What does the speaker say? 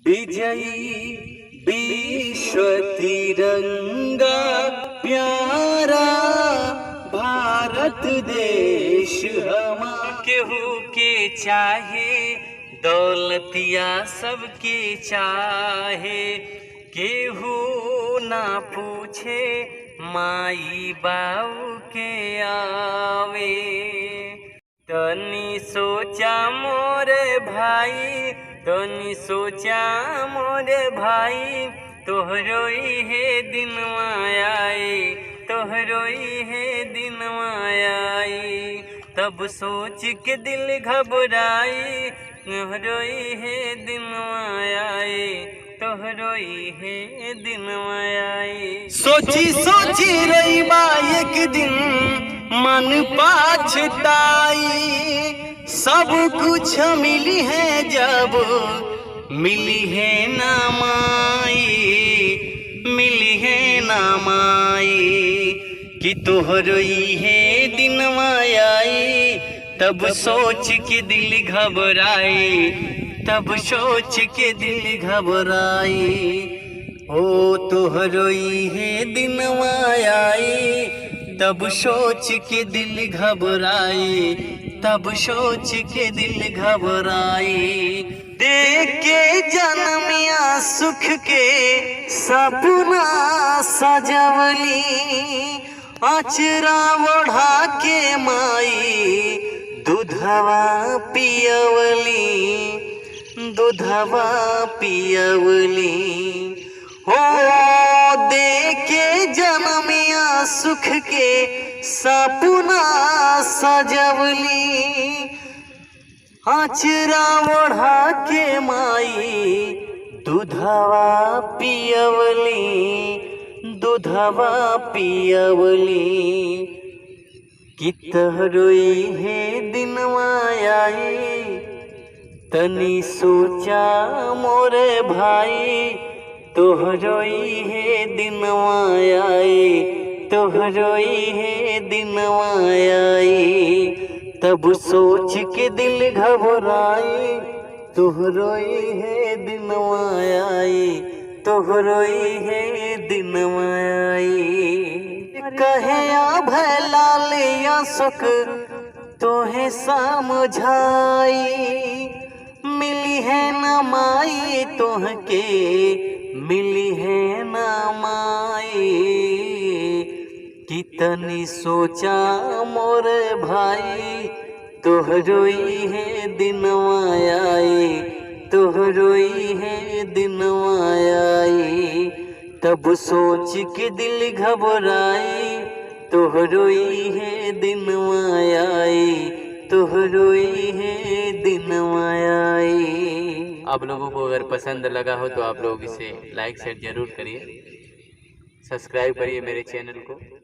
विजयी विश्व तिरंगा प्यारा भारत देश हमारा। केहू के चाहे दौलतिया सबके चाहे, केहू ना पूछे माई बाऊ के आवे। तनी सोचा मोरे भाई, तनी सोचा मोरे भाई, तोहरो हे दिन आए, तोहरो हे दिन आए। तब सोच के दिल घबराई, तोहरो हे दिन आए, तोहरो हे दिन आए। सोची सोची रही बा एक दिन मन पाछताई, सब कुछ मिली है जब मिली है ना माई, मिली है ना माई। कि तोहरो है दिन आए, तब सोच के दिल घबराए, तब सोच के दिल घबराए। ओ तोहरो है दिन आए, तब सोच के दिल घबराए, तब सोच के दिल घबराए। देख के जन्मिया सुख के सपना सजवली, अचरा ओढ़ा के माई दूधवा पियवली, दूधवा पियवली। हो देखे जन्मिया सुख के सपना सजवली, अचरा ओढ़ा के माई दूधवा पियवली, दूधवा पियवली। कि तोहरो हे दिन आए, तनी सोचा मोरे भाई, तोहरो हे दिन आए, तोहरो हे दिन आए। तब सोच के दिल घबराए, तोहरो हे दिन आए, तोहरो हे दिन आए। कहे अभय लालिया सुख तोहे समझाई, मिली है न माई तोहके, मिली है न माई। कि तनी सोचा मोरे भाई, तोहरो हे दिन आए, तोहरो हे दिन आए। तब सोच के दिल घबराए, तोहरो हे दिन आए, तोहरो हे दिन आए। आप लोगों को अगर पसंद लगा हो तो आप लोग इसे लाइक शेयर जरूर करिए, सब्सक्राइब करिए मेरे चैनल को।